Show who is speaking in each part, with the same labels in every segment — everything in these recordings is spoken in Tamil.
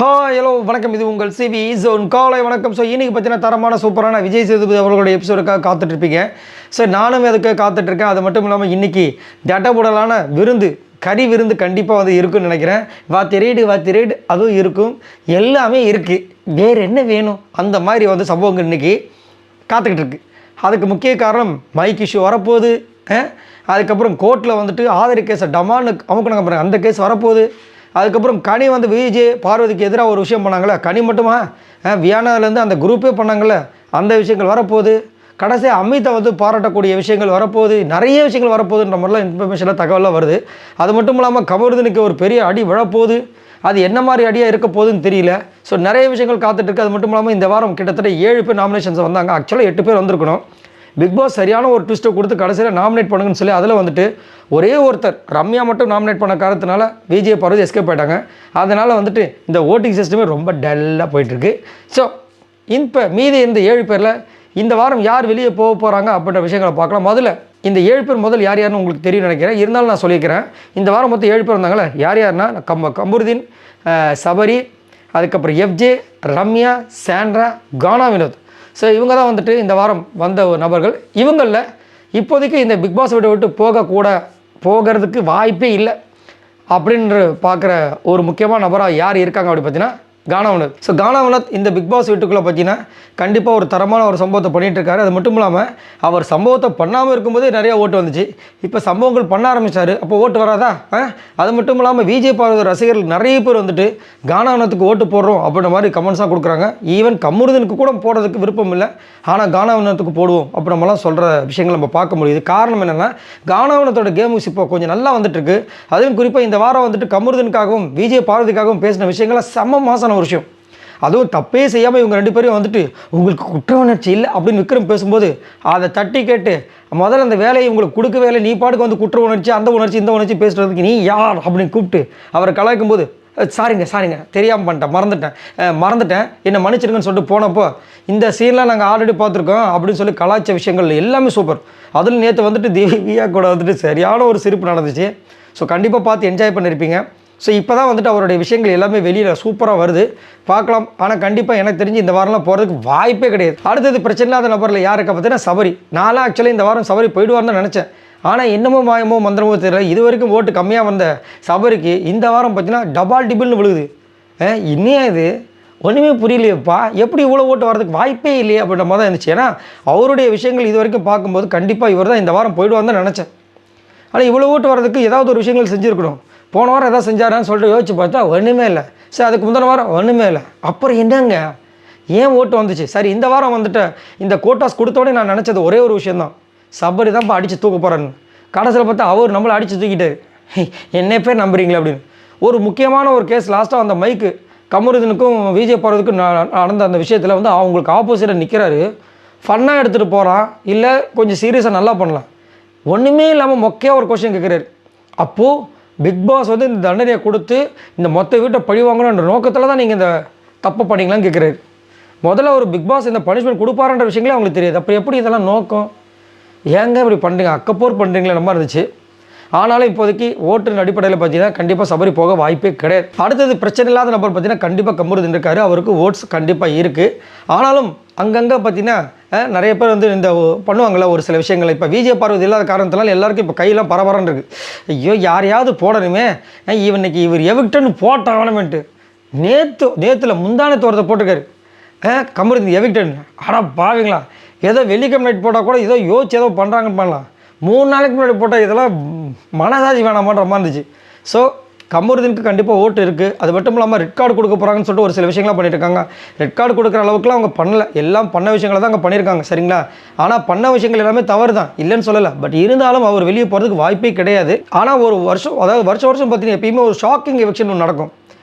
Speaker 1: ஹாய் ஹலோ வணக்கம். இது உங்கள் சிவி ஜோன் காலை வணக்கம். ஸோ இன்றைக்கி பார்த்தீங்கன்னா தரமான சூப்பரான விஜய் சேதுபதி அவர்களுடைய எபிசோடுக்காக காத்துட்ருப்பீங்க. ஸோ நானும் அதுக்காக காத்துட்ருக்கேன். அது மட்டும் இல்லாமல் இன்றைக்கி தட்டபுடலான விருந்து, கறி விருந்து கண்டிப்பாக வந்து இருக்குன்னு நினைக்கிறேன். வாத்தி ரைடு அதுவும் இருக்கும், எல்லாமே இருக்குது. வேறு என்ன வேணும் அந்த மாதிரி வந்து சம்பவங்கள் இன்றைக்கி காத்துக்கிட்டு இருக்கு. அதுக்கு முக்கிய காரணம் மைக் இஷ்யூ வரப்போகுது. அதுக்கப்புறம் கோர்ட்டில் வந்துட்டு ஆதரி கேஸை டமான்னு அமுக்கினாங்க பாருங்க, அந்த கேஸ் வரப்போகுது. அதுக்கப்புறம் கனி வந்து விஜய் பார்வதிக்கு எதிராக ஒரு விஷயம் பண்ணாங்களே, கனி மட்டுமா வியானாவிலேருந்து அந்த குரூப்பே பண்ணாங்களே, அந்த விஷயங்கள் வரப்போகுது. கடைசியாக அமித்தை வந்து பாராட்டக்கூடிய விஷயங்கள் வரப்போகுது. நிறைய விஷயங்கள் வரப்போகுதுன்ற மாதிரிலாம் இன்ஃபர்மேஷனாக தகவலாக வருது. அது மட்டும் இல்லாமல் கமருதனுக்கு ஒரு பெரிய அடி விழப்போகுது. அது என்ன மாதிரி அடியாக இருக்க போகுதுன்னு தெரியல. ஸோ நிறைய விஷயங்கள் காத்துட்ருக்கு. அது மட்டும் இல்லாமல் இந்த வாரம் கிட்டத்தட்ட 7 பேர் நாமினேஷன்ஸ் வந்தாங்க. ஆக்சுவலாக 8 பேர் வந்திருக்கணும். பிக் பாஸ் சரியான ஒரு ட்விஸ்ட்டை கொடுத்து கடைசியில் நாமினேட் பண்ணுங்கன்னு சொல்லி அதில் வந்துட்டு ஒரே ஒருத்தர் ரம்யா மட்டும் நாமினேட் பண்ண காரணத்தினால விஜய் பார்வதி எஸ்கேப் ஆகிட்டாங்க. அதனால் வந்துட்டு இந்த ஓட்டிங் சிஸ்டமே ரொம்ப டல்லாக போயிட்டுருக்கு. ஸோ இப்போ மீதி இந்த 7 பேரில் இந்த வாரம் யார் வெளியே போக போகிறாங்க அப்படின்ற விஷயங்களை பார்க்கலாம். முதல்ல இந்த 7 பேர் முதல் யார் யாருன்னு உங்களுக்கு தெரியும் நினைக்கிறேன். இருந்தாலும் நான் சொல்லியிருக்கிறேன். இந்த வாரம் மொத்தம் 7 பேர் வந்தாங்களே, யார் யாருன்னா கமருதீன், சபரி, அதுக்கப்புறம் எஃப்ஜே, ரம்யா, சாண்ட்ரா, கானா வினோத். ஸோ இவங்க தான் வந்துட்டு இந்த வாரம் வந்த நபர்கள். இவங்களில் இப்போதைக்கு இந்த பிக் பாஸ் விட்டு போகிறதுக்கு வாய்ப்பே இல்லை அப்படின்ற பார்க்குற ஒரு முக்கியமான நபராக யார் இருக்காங்க அப்படி பார்த்தீங்கன்னா கானா வினோத். ஸோ கானா வினோத் இந்த பிக் பாஸ் வீட்டுக்குள்ளே பார்த்தீங்கன்னா கண்டிப்பாக ஒரு தரமான ஒரு சம்பவத்தை பண்ணிகிட்ருக்காரு. அது மட்டும் இல்லாமல் அவர் சம்பவத்தை பண்ணாமல் இருக்கும்போதே நிறையா ஓட்டு வந்துச்சு. இப்போ சம்பவங்கள் பண்ண ஆரம்பித்தார், அப்போ ஓட்டு வராதா? அது மட்டும் இல்லாமல் விஜய் பார்வதி ரசிகர்கள் நிறைய பேர் வந்துட்டு கானா வினோத்துக்கு ஓட்டு போடுறோம் அப்படின்ற மாதிரி கமெண்ட்ஸாக கொடுக்குறாங்க. ஈவன் கமருதனுக்கு கூட போடுறதுக்கு விருப்பம் இல்லை, ஆனால் கானா வினோத்துக்கு போடுவோம் அப்படி நம்மளாம் சொல்கிற விஷயங்கள் நம்ம பார்க்க முடியுது. காரணம் என்னென்னா, கானா வினோத்தோட கேம்ஸ் இப்போ கொஞ்சம் நல்லா வந்துட்டுருக்கு. அதுவும் குறிப்பாக இந்த வாரம் வந்துட்டு கமருதனுக்காகவும் விஜய் பார்வதிக்காகவும் பேசின விஷயங்கள்லாம் செம்ம மாசான ஒரு விஷயம். அதுவும் தப்பே செய்யாமல் இவங்க 2 பேரும் வந்துட்டு உங்களுக்கு குற்ற உணர்ச்சி இல்லை அப்படின்னு விக்ரம் பேசும்போது அதை தட்டி கேட்டு முதல்ல அந்த வேலையை உங்களுக்கு கொடுக்க வேலை, நீ பாட்டுக்கு வந்து குற்ற உணர்ச்சி அந்த உணர்ச்சி இந்த உணர்ச்சி பேசுகிறதுக்கு நீ யார் அப்படின்னு கூப்பிட்டு அவரை கலாய்க்கும் போது சாரிங்க தெரியாமல் பண்ணிட்டேன், மறந்துட்டேன் என்னை மன்னிச்சிருங்கன்னு சொல்லிட்டு போனப்போ இந்த சீன்லாம் நாங்கள் ஆல்ரெடி பார்த்துருக்கோம் அப்படின்னு சொல்லி கலாய்ச்ச விஷயங்கள் எல்லாமே சூப்பர். அதில் நேற்று வந்துட்டு தேவியா கூட வந்துட்டு சரியான ஒரு சிரிப்பு நடந்துச்சு. ஸோ கண்டிப்பாக பார்த்து என்ஜாய் பண்ணியிருப்பீங்க. ஸோ இப்போ தான் வந்துட்டு அவருடைய விஷயங்கள் எல்லாமே வெளியில் சூப்பராக வருது, பார்க்கலாம். ஆனால் கண்டிப்பாக எனக்கு தெரிஞ்சு இந்த வாரம்லாம் போகிறதுக்கு வாய்ப்பே கிடையாது. அடுத்தது பிரச்சனை இல்லாத நபரில் யாருக்கு பார்த்தீங்கன்னா சபரி. நான்லாம் ஆக்சுவலி இந்த வாரம் சபரி போயிடுவார்னு தான் நினச்சேன். ஆனால் என்னமோ மாயமோ மந்திரமோ தெரியல, இது வரைக்கும் ஓட்டு கம்மியாக வந்த சபரிக்கு இந்த வாரம் பார்த்தீங்கன்னா டிபிள்னு விழுகுது. இன்னும் இது ஒன்றுமே புரியலையப்பா, எப்படி இவ்வளோ ஓட்டு வரதுக்கு வாய்ப்பே இல்லையே அப்படின்ற மாதிரி தான் இருந்துச்சு. ஏன்னா அவருடைய விஷயங்கள் இது வரைக்கும் பார்க்கும்போது கண்டிப்பாக இவர் தான் இந்த வாரம் போயிடுவான்னு தான் நினச்சேன். ஆனால் இவ்வளோ ஓட்டு வரதுக்கு ஏதாவது ஒரு விஷயங்கள் செஞ்சுருக்கணும். போன வாரம் எதாவது செஞ்சாரான்னு சொல்லிட்டு யோசிச்சு பார்த்தா ஒன்றுமே இல்லை. சரி, அதுக்கு முந்தின வாரம் ஒன்றுமே இல்லை. அப்புறம் என்னங்க ஏன் ஓட்டு வந்துச்சு? சரி, இந்த வாரம் வந்துட்டு இந்த கோட்டாஸ் கொடுத்தோடனே நான் நினச்சது ஒரே ஒரு விஷயந்தான், சபரி தான் இப்போ அடித்து தூக்க போகிறேன்னு. கடைசியில் பார்த்தா அவர் நம்மளை அடித்து தூக்கிட்டாரு. என்ன பேர் நம்புறீங்களா அப்படின்னு. ஒரு முக்கியமான ஒரு கேஸ் லாஸ்ட்டாக அந்த மைக்கு கமருதனுக்கும் விஜய் பார்வதிக்கும் நடந்த அந்த விஷயத்தில் வந்து அவங்களுக்கு ஆப்போசிட்டாக நிற்கிறாரு. ஃபன்னாக எடுத்துகிட்டு போகிறான், இல்லை கொஞ்சம் சீரியஸாக நல்லா பண்ணலாம். ஒன்றுமே இல்லாமல் மொக்கையாக ஒரு கொஸ்டின் கேட்குறாரு. அப்போது பிக் பாஸ் வந்து இந்த தண்டனையை கொடுத்து இந்த மொத்த வீட்டை பழி வாங்கணுன்ற நோக்கத்தில் தான் நீங்கள் இந்த தப்பு பண்ணிங்களான்னு கேட்குறாரு. முதல்ல ஒரு பிக் பாஸ் இந்த பனிஷ்மெண்ட் கொடுப்பாருன்ற விஷயங்களே அவங்களுக்கு தெரியாது. அப்போ எப்படி இதெல்லாம் நோக்கம்? ஏங்க இப்படி பண்ணுறீங்க, அக்கப்போர் பண்ணுறீங்களே நம்ம இருந்துச்சு. ஆனாலும் இப்போதைக்கு ஓட்டின் அடிப்படையில் பார்த்தீங்கன்னா கண்டிப்பாக சபரி போக வாய்ப்பே கிடையாது. அடுத்தது பிரச்சனை இல்லாத நபர் பார்த்தீங்கன்னா கண்டிப்பாக கமருதீன் இருக்காரு. அவருக்கு ஓட்ஸ் கண்டிப்பாக இருக்குது. ஆனாலும் அங்கங்கே பார்த்தீங்கன்னா நிறைய பேர் வந்து இந்த பண்ணுவாங்கள்ல ஒரு சில விஷயங்கள். இப்போ விஜய் பார்வதி இல்லாத காரணத்தினால எல்லாருக்கும் இப்போ கையெல்லாம் பரபரன்னு இருக்குது. ஐயோ யாரையாவது போடணுமே, இன்னைக்கு இவர் எவிக்டன்னு போட்டாங்கன்னுட்டு நேற்றுல முந்தானே தோறத்தை போட்டிருக்காரு. கமருதீன் எவிக்டன். ஆனால் பாவீங்களா, ஏதோ வெள்ளிக்கிழமை நைட் போட்டால் கூட ஏதோ யோசிச்சு ஏதோ பண்ணுறாங்கன்னு பண்ணலாம். 3 நாளைக்கு முன்னாடி போட்டால் இதெல்லாம் மனசாட்சி வேணாமான்ற மாதிரி இருந்துச்சு. ஸோ கமருதீனுக்கு கண்டிப்பாக ஓட்டு இருக்குது. அது மட்டும் இல்லாமல் ரெட் கார்டு கொடுக்க போகிறாங்கன்னு சொல்லிட்டு ஒரு சில விஷயங்கள்லாம் பண்ணிட்டு இருக்காங்க. ரெட் கார்டு கொடுக்குற அளவுக்குலாம் அவங்க பண்ணலை, எல்லாம் பண்ண விஷயங்களை தான் அங்கே பண்ணியிருக்காங்க, சரிங்களா? ஆனால் பண்ண விஷயங்கள் எல்லாமே தவறு தான், இல்லைன்னு சொல்லலை. பட் இருந்தாலும் அவர் வெளியே போகிறதுக்கு வாய்ப்பே கிடையாது. ஆனால் ஒரு வருஷம், அதாவது வருஷம் பார்த்தீங்கன்னா எப்பயுமே ஒரு ஷாக்கிங் எவிக்ஷன் ஒன்று நடக்கும்.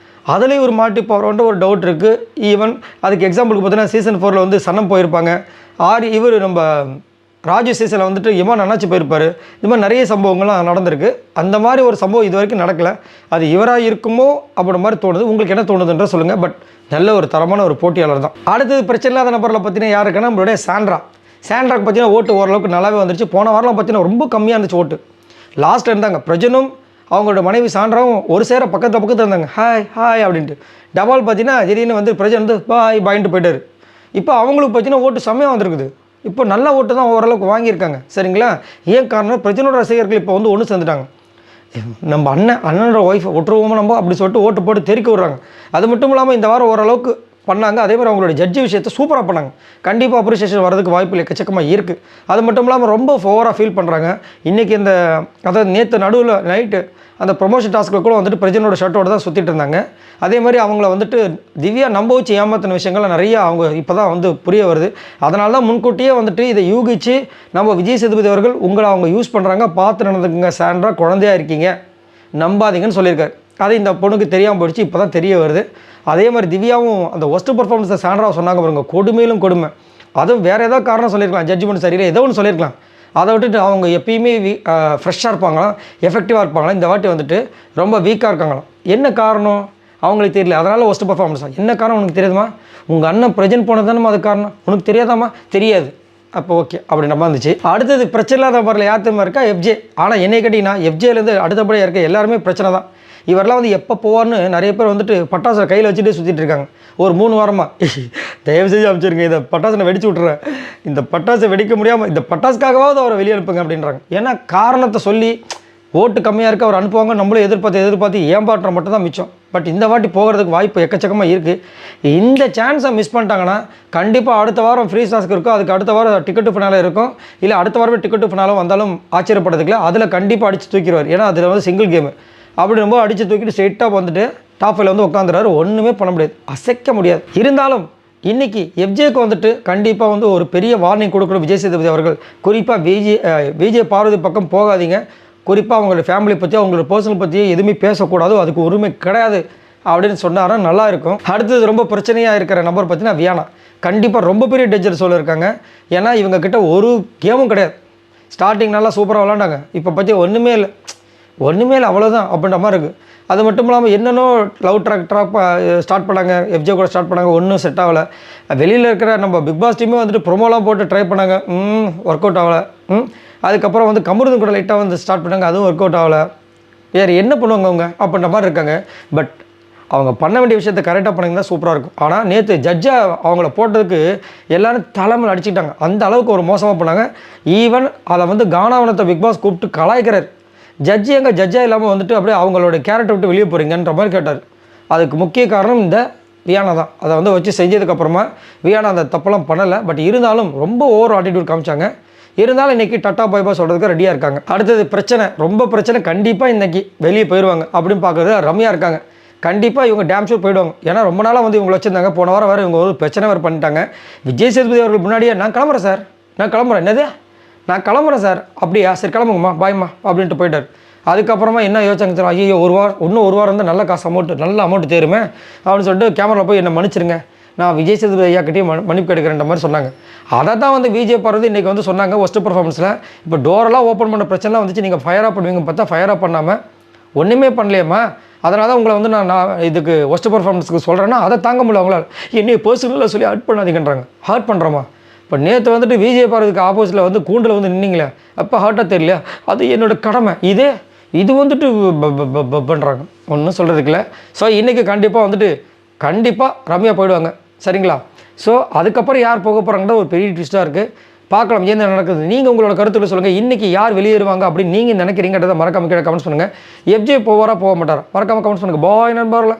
Speaker 1: அதுலேயும் ஒரு மாட்டி போகிறோன்ற ஒரு டவுட் இருக்குது. ஈவன் அதுக்கு எக்ஸாம்பிளுக்கு பார்த்தீங்கன்னா சீசன் 4 வந்து சன்னம் போயிருப்பாங்க. இவர் நம்ம ராஜு சீசனில் வந்துட்டு இவன் அண்ணாச்சி போயிருப்பார். இந்த மாதிரி நிறைய சம்பவங்கள்லாம் நடந்திருக்கு. அந்த மாதிரி ஒரு சம்பவம் இது வரைக்கும் நடக்கலை. அது இவராக இருக்குமோ அப்படின்ற மாதிரி தோணுது. உங்களுக்கு என்ன தோணுதுன்ற சொல்லுங்கள். பட் நல்ல ஒரு தரமான ஒரு போட்டியாளர் தான். அடுத்தது பிரச்சனை இல்லாத நபரில் பார்த்தீங்கன்னா யாருக்குன்னா நம்மளுடைய சாண்ட்ராக்கு பார்த்தீங்கன்னா ஓட்டு ஓரளவுக்கு நல்லாவே வந்துருச்சு. போன வாரம்லாம் பார்த்தீங்கன்னா ரொம்ப கம்மியாக இருந்துச்சு ஓட்டு. லாஸ்ட்டில் இருந்தாங்க பிரஜனும் அவங்களோட மனைவி சான்றாவும் ஒரு சேர பக்கத்தில் இருந்தாங்க, ஹாய் ஹாய் அப்படின்ட்டு. டபால் பார்த்தீங்கன்னா திடீர்னு வந்து பிரஜன் வந்து பாய் பாயின்ட்டு போயிட்டார். இப்போ அவங்களுக்கு பார்த்தீங்கன்னா ஓட்டு செம்மையாக வந்திருக்குது. இப்போ நல்ல ஓட்டு தான் ஓரளவுக்கு வாங்கியிருக்காங்க. சரிங்களா? ஏன் காரணம், பிரஜனோட ரசிகர்கள் இப்போ வந்து ஒன்று சேர்ந்துட்டாங்க. நம்ம அண்ணனோட ஒய்ஃபை ஒட்டுருவோமோ நம்ம அப்படி சொல்லிட்டு ஓட்டு போட்டு தெறிக்க விட்றாங்க. அது மட்டும் இல்லாமல் இந்த வாரம் ஓரளவுக்கு பண்ணாங்க. அதே மாதிரி அவங்களோட ஜட்ஜி விஷயத்தை சூப்பராக பண்ணாங்க. கண்டிப்பாக அப்ரிசியேஷன் வரதுக்கு வாய்ப்பு எக்கச்சக்கமாக இருக்குது. அது மட்டும் இல்லாமல் ரொம்ப ஓவராக ஃபீல் பண்ணுறாங்க. இன்றைக்கி இந்த அதாவது நேற்று நடுவில் நைட்டு அந்த ப்ரொமோஷன் டாஸ்க்கில் கூட வந்துட்டு பிரஜனோட ஷர்ட்டோடு தான் சுற்றிட்டு இருந்தாங்க. அதே மாதிரி அவங்கள வந்துட்டு திவ்யா நம்ப வச்சு ஏமாத்தின விஷயங்கள் நிறைய அவங்க இப்போ தான் வந்து புரிய வருது. அதனால தான் முன்கூட்டியே வந்துட்டு இதை யூகிச்சு நம்ம விஜய் சேதுபதி அவர்கள் உங்களை அவங்க யூஸ் பண்ணுறாங்க, பார்த்து நடந்துக்குங்க சாண்ட்ரா, குழந்தையாக இருக்கீங்க, நம்பாதீங்கன்னு சொல்லியிருக்காரு. அது இந்த பொண்ணுக்கு தெரியாமல் போயிடுச்சு, இப்போ தான் தெரிய வருது. அதே மாதிரி திவ்யாவும் அந்த ஒஸ்ட்டு பர்ஃபார்மன்ஸை சாண்ட்ராவை சொன்னாங்க பாருங்க, கொடுமையிலும் கொடுமை. அதுவும் வேறு ஏதாவது காரணம் சொல்லியிருக்கலாம், ஜட்ஜ்மெண்ட் சரியில்லை ஏதோ ஒன்று சொல்லியிருக்கலாம். அதை விட்டுட்டு அவங்க எப்பயுமே ஃப்ரெஷ்ஷாக இருப்பாங்களாம், எஃபெக்டிவாக இருப்பாங்களாம். இந்த வாட்டி வந்துட்டு ரொம்ப வீக்காக இருக்காங்களாம். என்ன காரணம் அவங்களுக்கு தெரியல, அதனால் ஒஸ்ட்டு பர்ஃபார்மன்ஸ். என்ன காரணம் உனக்கு தெரியாதுமா? உங்கள் அண்ணன் ப்ரெசென்ட் போனதானமா அது காரணம், உனக்கு தெரியாதாம்மா? தெரியாது. அப்போ ஓகே அப்படின்ற மாதிரி இருந்துச்சு. அடுத்தது பிரச்சனை இல்லாத மாதிரில் யார் தெரியுமா இருக்கா? எஃப்ஜே. ஆனால் என்னை கேட்டிங்கன்னா எஃப்ஜேலேருந்து அடுத்தபடியாக இருக்க எல்லாருமே பிரச்சனை தான். இவரெல்லாம் வந்து எப்போ போவார்னு நிறைய பேர் வந்துட்டு பட்டாசை கையில் வச்சுட்டு சுற்றிட்டு இருக்காங்க ஒரு 3 வாரமாக. தயவு செஞ்சு அமைச்சிருங்க, இந்த பட்டாசை வெடிச்சு விட்றேன், இந்த பட்டாசை வெடிக்க முடியாமல் இந்த பட்டாசுக்காகவாவது அவரை வெளியே அனுப்புங்க அப்படின்றாங்க. ஏன்னா காரணத்தை சொல்லி ஓட்டு கம்மியாக இருக்க அவர் அனுப்புவாங்க, நம்மளும் எதிர்பார்த்து ஏமாற்றம் மட்டும் தான் மிச்சம். பட் இந்த வாட்டி போகிறதுக்கு வாய்ப்பு எக்கச்சக்கமாக இருக்குது. இந்த சான்ஸை மிஸ் பண்ணிட்டாங்கன்னா கண்டிப்பாக அடுத்த வாரம் ஃப்ரீ டாஸ்க் இருக்கும், அதுக்கு அடுத்த வாரம் டிக்கெட்டு ஃபினாலே இருக்கும், இல்லை அடுத்த வாரமே டிக்கெட்டு ஃபினாலும் வந்தாலும் ஆச்சரியப்படுறதுக்குல அதில் கண்டிப்பாக அடித்து தூக்கிடுவார். ஏன்னா அதில் வந்து சிங்கிள் கேமு அப்படி ரொம்ப அடித்து தூக்கிட்டு ஸ்ட்ரெயிட்டாக வந்துட்டு டாப் 5 வந்து உட்காந்துறாரு. ஒன்றுமே பண்ண முடியாது, அசைக்க முடியாது. இருந்தாலும் இன்றைக்கி எஃப்ஜேக்கு வந்துட்டு கண்டிப்பாக வந்து ஒரு பெரிய வார்னிங் கொடுக்கணும் விஜய் சேதுபதி அவர்கள். குறிப்பாக விஜய் பார்வதி பக்கம் போகாதீங்க, குறிப்பாக அவங்களோட ஃபேமிலி பற்றி அவங்களோட பர்சனல் பற்றி எதுவுமே பேசக்கூடாது, அதுக்கு உரிமை கிடையாது அப்படின்னு சொன்னாரா நல்லா இருக்கும். அடுத்தது ரொம்ப பிரச்சனையாக இருக்கிற நபர் பார்த்தீங்கன்னா வியானா. கண்டிப்பாக ரொம்ப பெரிய டேஞ்சர் சொல்லியிருக்காங்க. ஏன்னா இவங்கக்கிட்ட ஒரு கேமும் கிடையாது. ஸ்டார்டிங் நல்லா சூப்பராக விளாண்டாங்க, இப்போ பற்றி ஒன்றுமே இல்லை அவ்வளோதான் அப்படின்ற மாதிரி இருக்குது. அது மட்டும் இல்லாமல் என்னென்னோ லவ் ட்ராக் ஸ்டார்ட் பண்ணாங்க, எஃப்ஜே கூட ஸ்டார்ட் பண்ணாங்க, ஒன்றும் செட் ஆகலை. வெளியில் இருக்கிற நம்ம பிக் பாஸ் டீமே வந்துட்டு ப்ரொமோலாம் போட்டு ட்ரை பண்ணாங்க, ஒர்க் அவுட் ஆகலை. அதுக்கப்புறம் வந்து கமருதன் கூட லைட்டாக வந்து ஸ்டார்ட் பண்ணாங்க, அதுவும் ஒர்க் அவுட் ஆகலை. வேறு என்ன பண்ணுவாங்க அவங்க அப்படின்ற மாதிரி இருக்காங்க. பட் அவங்க பண்ண வேண்டிய விஷயத்தை கரெக்டாக பண்ணிங்கன்னா சூப்பராக இருக்கும். ஆனால் நேற்று ஜட்ஜாக அவங்கள போட்டதுக்கு எல்லோரும் தலைமையில் அடிச்சுக்கிட்டாங்க, அந்த அளவுக்கு ஒரு மோசமாக பண்ணாங்க. ஈவன் அதை வந்து கானாவனத்தை பிக் பாஸ் கூப்பிட்டு கலாய்க்கிறார். ஜட்ஜி எங்கள் ஜட்ஜாக இல்லாமல் வந்துட்டு அப்படியே அவங்களோட கேரக்டர் விட்டு வெளியே போகிறீங்கன்ற மாதிரி கேட்டார். அதுக்கு முக்கிய காரணம் இந்த வியானா தான். அதை வந்து வச்சு செஞ்சதுக்கப்புறமா வியானா அந்த தப்பெல்லாம் பண்ணலை. பட் இருந்தாலும் ரொம்ப ஓவர் ஆட்டிடியூட் காமிச்சாங்க. இருந்தாலும் இன்றைக்கி டட்டா பாய்பா சொல்கிறதுக்கு ரெடியாக இருக்காங்க. அடுத்தது பிரச்சனை, ரொம்ப பிரச்சனை, கண்டிப்பாக இன்றைக்கி வெளியே போயிடுவாங்க அப்படின்னு பார்க்குறது ரம்யா இருக்காங்க. கண்டிப்பாக இவங்க டேம் ஷூர் போயிடுவாங்க. ஏன்னா ரொம்ப நாளாக வந்து இவங்களை வச்சுருந்தாங்க. போன வாரம் வேறு இவங்க ஒரு பிரச்சனை வேறு பண்ணிட்டாங்க. விஜய் சேதுபதி அவர்கள் முன்னாடியே நான் கிளம்புறேன் சார், என்னது நான் கிளம்புறேன் சார், அப்படியா சரி கிளம்புங்கம்மா பாய்மா அப்படின்ட்டு போயிட்டார். அதுக்கப்புறமா என்ன யோசிச்சாங்க சார், ஐயோ ஒரு வாரம் தான் நல்ல காசு நல்ல அமௌண்ட் தேருமே அப்படின்னு சொல்லிட்டு கேமரா போய் என்னை மன்னிச்சிருங்க, நான் விஜய் சேதுபதி ஐயாக்கிட்டே மன்னிப்பு கிடைக்கிறேன்ற மாதிரி சொன்னாங்க. அதை தான் வந்து விஜய் பார்வதி இன்றைக்கி வந்து சொன்னாங்க ஒஸ்ட்டு பர்ஃபார்மன்ஸில். இப்போ டோரெல்லாம் ஓப்பன் பண்ண பிரச்சனைலாம் வந்துச்சு, நீங்கள் ஃபயராக பண்ணுவீங்க பார்த்தா ஃபயராக பண்ணாமல் ஒன்றுமே பண்ணலையம்மா. அதனால தான் உங்களை வந்து நான் இதுக்கு ஒஸ்ட்டு பர்ஃபார்மன்ஸுக்கு சொல்கிறேன்னா அதை தாங்க முடியல அவங்களால். என்னையை பர்சனலாக சொல்லி ஹர்ட் பண்ணாதீங்கன்றாங்க. ஹர்ட் பண்ணுறோமா? இப்போ நேற்று வந்துட்டு விஜய் பார்வதிக்கு ஆப்போசிட்டில் வந்து கூண்டில் வந்து நின்னீங்களே, அப்போ ஹர்ட்டாக தெரியலையா? அது என்னோடய கடமை. இது வந்துட்டு பண்ணுறாங்க, ஒன்றும் சொல்கிறதுக்கு இல்லை. ஸோ இன்றைக்கி கண்டிப்பாக ரம்யா போயிடுவாங்க, சரிங்களா? ஸோ அதுக்கப்புறம் யார் போக போகிறாங்கன்னா ஒரு பெரிய ட்விஸ்ட்டாக இருக்குது. பார்க்கலாம் என்ன நடக்குது. நீங்கள் உங்களோட கருத்துக்களை சொல்லுங்கள். இன்றைக்கி யார் வெளியேறுவாங்க அப்படின்னு நீங்கள் நினைக்கிறீங்கன்றதை மறக்காம கீழே கமெண்ட்ஸ் பண்ணுங்கள். எஃப்ஜே போவாரா போக மாட்டாரா மறக்காம கமெண்ட்ஸ் பண்ணுங்கள். பாய் நண்பர்களே.